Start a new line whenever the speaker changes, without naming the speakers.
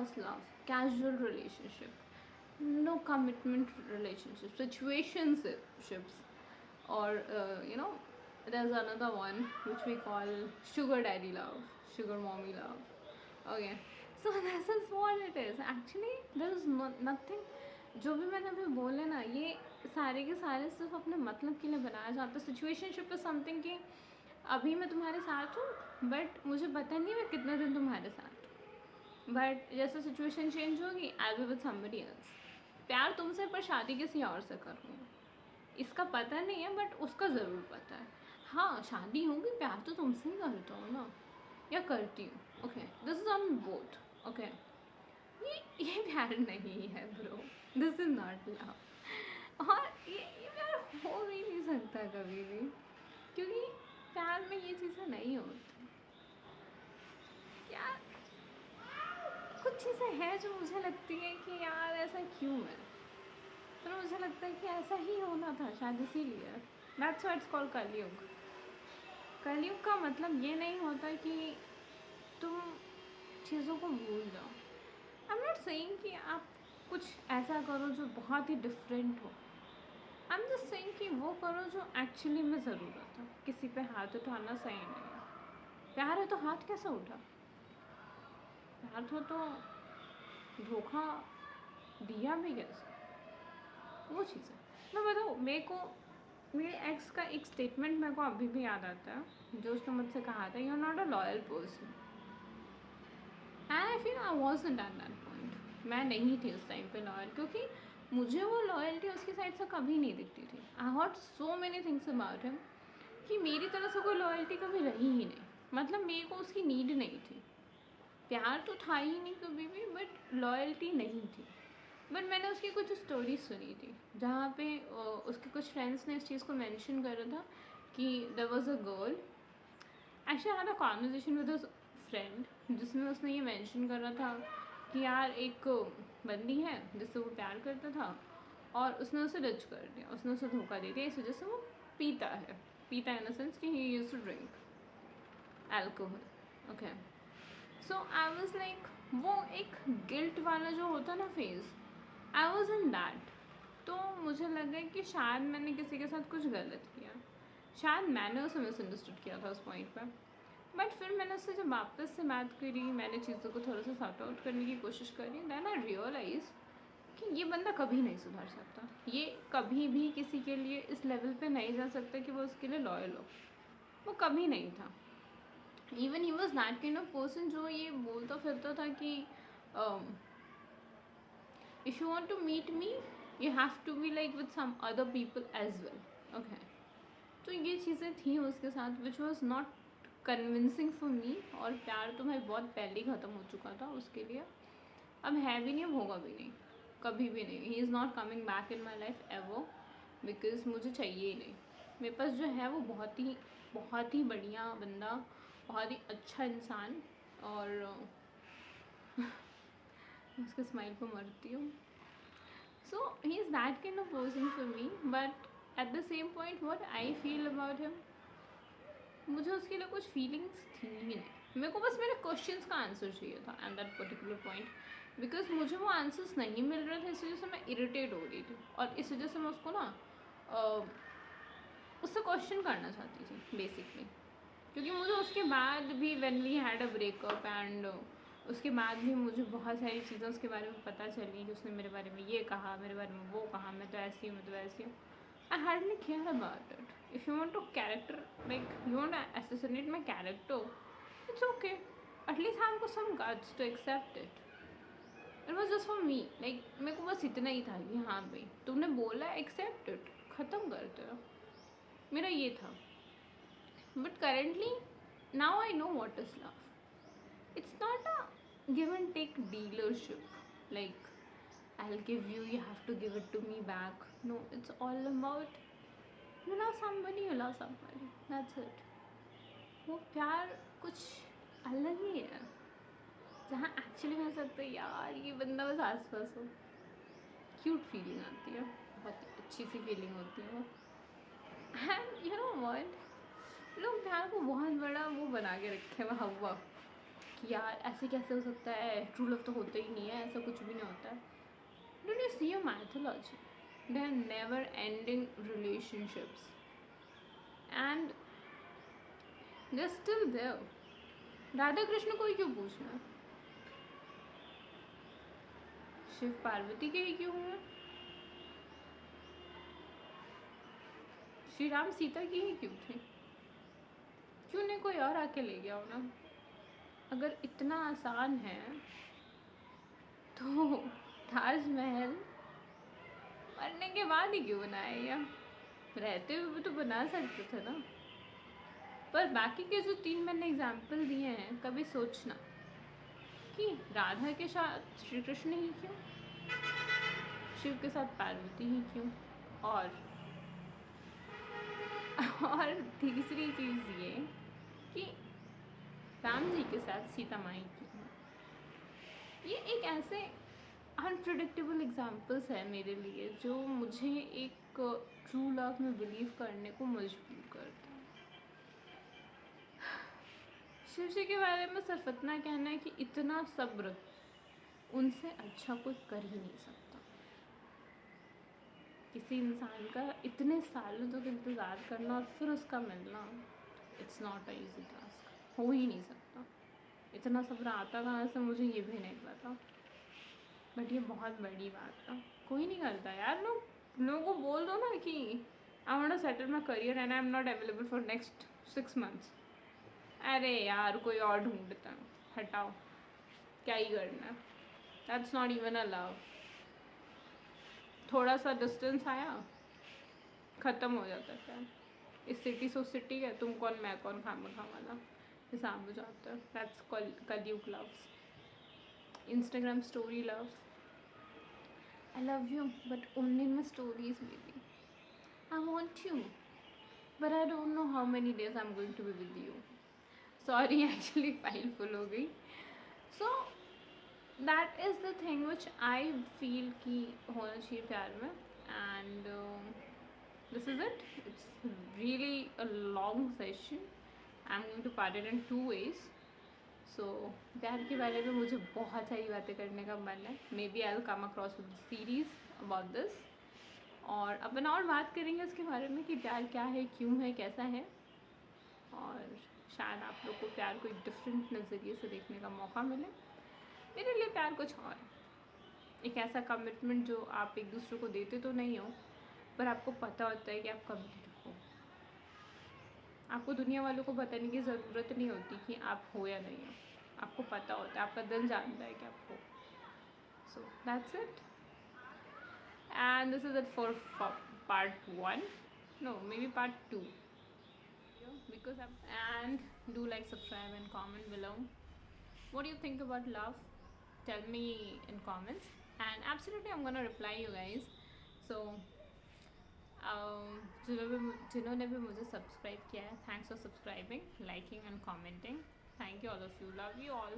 first love, casual relationship, no commitment relationship, situationships, or there's another one which we call sugar daddy love, sugar mommy love. Okay, so this is what it is. Actually, there is nothing. जो भी मैंने अभी बोले ना, ये सारे के सारे सिर्फ अपने मतलब के लिए बनाया जाता है. सिचुएशनशिप इज समथिंग कि अभी मैं तुम्हारे साथ हूँ बट मुझे पता नहीं मैं कितने दिन तुम्हारे साथ हूँ, बट जैसे सिचुएशन चेंज होगी I will with somebody else. प्यार तुमसे पर शादी किसी और से करूँगी, इसका पता नहीं है बट उसका ज़रूर पता है. हाँ, शादी होगी, प्यार तो तुमसे ही करता हूँ ना, या करती हूँ. Okay, this is on both. Okay, ये प्यार नहीं है bro, this is not love. और ये प्यार हो भी नहीं सकता कभी भी, क्योंकि प्यार में ये चीज़ें नहीं होती. यार कुछ चीज़ें हैं जो मुझे लगती है कि यार ऐसा क्यों है, तो मुझे लगता है कि ऐसा ही होना था शायद, इसीलिए. दैट्स व्हाई इट्स कॉल्ड कलयुग. कलयुग का मतलब ये नहीं होता कि तुम चीज़ों को भूल जाओ. आई एम नॉट सेइंग कि आप कुछ ऐसा करो जो बहुत ही डिफरेंट हो. आई एम जस्ट सेइंग कि वो करो जो एक्चुअली में ज़रूरत हो. किसी पे हाथ उठाना सही नहीं है. प्यार है तो हाथ कैसे उठा? प्यार तो धोखा दिया भी कैसे, वो चीज़ है. मैं बताऊँ, मेरे एक्स का एक स्टेटमेंट मेरे को अभी भी याद आता है, जो उसने मुझसे कहा था, you are not a loyal person. And I feel I wasn't at that point. मैं नहीं थी उस टाइम पे लॉयल, क्योंकि मुझे वो लॉयल्टी उसकी साइड से कभी नहीं दिखती थी. I heard so many things about him कि मेरी तरफ से कोई लॉयल्टी कभी रही ही नहीं. मतलब मेरे को उसकी नीड नहीं थी. प्यार तो था ही नहीं कभी भी, बट लॉयल्टी नहीं थी. बट मैंने उसकी कुछ स्टोरीज सुनी थी जहाँ पे उसके कुछ फ्रेंड्स ने इस चीज़ को मेंशन करा था कि there was a girl. Actually I had a conversation with a friend जिसमें उसने ये मेंशन करा था कि यार एक बंदी है जिससे वो प्यार करता था और उसने उसे डिच कर दिया, उसने उसे धोखा दे दिया, इस वजह से वो पीता है. पीता इन द सेंस कि he used to drink alcohol. Okay, so I was like, वो एक गिल्ट वाला जो होता ना phase, I was in that. तो मुझे लगा कि शायद मैंने किसी के साथ कुछ गलत किया, शायद मैंने उसे मिसअंडरस्टूड किया था उस पॉइंट पर. बट फिर मैंने उससे जब वापस से बात करी, मैंने चीज़ों को थोड़ा सा सॉर्ट आउट करने की कोशिश करी, देन आई रियलाइज कि ये बंदा कभी नहीं सुधर सकता. ये कभी भी किसी के लिए इस लेवल पे नहीं जा सकता कि वो उसके लिए लॉयल हो. वो कभी नहीं था. Even he was that kind of person जो ये बोलता फिरता था कि if you want to meet me you have to be like with some other people as well. Okay, तो ये चीज़ें थी उसके साथ which was not convincing for me. और प्यार तो मैं बहुत पहले ही ख़त्म हो चुका था उसके लिए. अब है भी नहीं, अब होगा भी नहीं, कभी भी नहीं. He is not coming back in my life ever, because मुझे चाहिए ही नहीं. मेरे पास जो है वो बहुत ही बढ़िया बंदा, बहुत ही अच्छा इंसान, और उसके स्माइल पर मरती हूँ. So he is that kind of person for me, but at the same point what I feel about him, मुझे उसके लिए कुछ फीलिंग्स थी ही नहीं. मेरे को बस मेरे क्वेश्चंस का आंसर चाहिए था at that particular point, because मुझे वो आंसर्स नहीं मिल रहे थे. इस वजह से मैं इरिटेट हो रही थी और इस वजह से मैं उसको ना उससे क्वेश्चन करना चाहती थी बेसिकली. क्योंकि मुझे उसके बाद भी when we had a breakup and उसके बाद भी मुझे बहुत सारी चीज़ें उसके बारे में पता चली कि उसने मेरे बारे में ये कहा, मेरे बारे में वो कहा, मैं तो ऐसी हूँ, मैं तो वैसी हूँ. I hardly care about it. If you want to character like you want to associate my character, it's okay. At least have some guts to accept it. It was just for me. Like मेरे को बस इतना ही था कि हाँ भाई तुमने बोला एक्सेप्ट इट, ख़त्म करते हो. मेरा ये था. But currently, now I know what is love. It's not a give and take dealership. Like, I'll give you, you have to give it to me back. No, it's all about you love somebody, you love somebody. That's it. वो प्यार कुछ अलग ही है, जहाँ actually में सकते हैं यार ये बंदा बस आस पास हो. क्यूट फीलिंग आती है, बहुत अच्छी सी फीलिंग होती है वो. एंड यू नो व्हाट, लोग प्यार को बहुत बड़ा वो बना के रखे हुआ हवा कि यार ऐसे कैसे हो सकता है, ट्रू लव तो होता ही नहीं है, ऐसा कुछ भी नहीं होता है. Don't you see a mythology? They are never ending relationships and they're still there. Radha Krishna को ही क्यों पूछना है? शिव पार्वती के ही क्यों हुए? श्री राम सीता की ही क्यों थे? क्यों नहीं कोई और आके ले गया हो ना? अगर इतना आसान है तो ताजमहल मरने के बाद ही क्यों बनाया? या रहते हुए भी तो बना सकते थे ना. पर बाकी के जो 3 मैंने एग्जाम्पल दिए हैं, कभी सोचना कि राधा के साथ श्री कृष्ण ही क्यों, शिव के साथ पार्वती ही क्यों, और तीसरी चीज़ ये कि राम जी के साथ सीता माई क्यों. ये एक ऐसे अनप्रिडिक्टेबल एग्जाम्पल्स है मेरे लिए जो मुझे एक ट्रू लव में बिलीव करने को मजबूर करता है. शिव जी के बारे में सिर्फ इतना कहना है कि इतना सब्र उनसे अच्छा कोई कर ही नहीं सकता. किसी इंसान का इतने सालों तक इंतज़ार करना और फिर उसका मिलना, it's not a easy task. हो ही नहीं सकता. इतना सब्र आता कहाँ से, मुझे ये भी नहीं पता. बट ये बहुत बड़ी बात है, कोई नहीं करता यार. लोगों को बोल दो ना कि I want to settle my career and I am not available for next 6 months. अरे यार कोई और ढूंढता है, हटाओ, क्या ही करना है. That's not even a love. थोड़ा सा डिस्टेंस आया, ख़त्म हो जाता है प्यार. इस सिटी से उस सिटी है, तुम कौन मैं कौन, खामा वाला हिसाब हो जाता है. दैट्स कलयुग loves, Instagram story loves. I love you, but only in my stories, baby. I want you, but I don't know how many days I'm going to be with you. Sorry, actually, file full हो गई. So that is the thing which I feel कि होना चाहिए प्यार में. And this is it. It's really a long session. I'm going to part it in 2 ways. सो प्यार के बारे में मुझे बहुत सारी बातें करने का मन है. Maybe I will come across with series about this, और अपन और बात करेंगे इसके बारे में कि प्यार क्या है, क्यों है, कैसा है. और शायद आप लोग को प्यार को एक डिफरेंट नज़रिए से देखने का मौका मिले. मेरे लिए प्यार कुछ और है. एक ऐसा कमिटमेंट जो आप एक दूसरे को देते तो नहीं हो, पर आपको पता होता है कि आप कमिटेड हो. आपको दुनिया वालों को बताने की ज़रूरत नहीं होती कि आप हो या नहीं हो. आपको पता होता है, आपका दिल जानता है कि आप हो. So that's it, and this is it for part 1. No, maybe part 2, because and do like, subscribe and comment below. What do you think about love? Tell me in comments, and absolutely I'm gonna reply you guys. So जिन्होंने भी मुझे subscribe किया है, thanks for subscribing, liking and commenting. Thank you all of you. Love you all.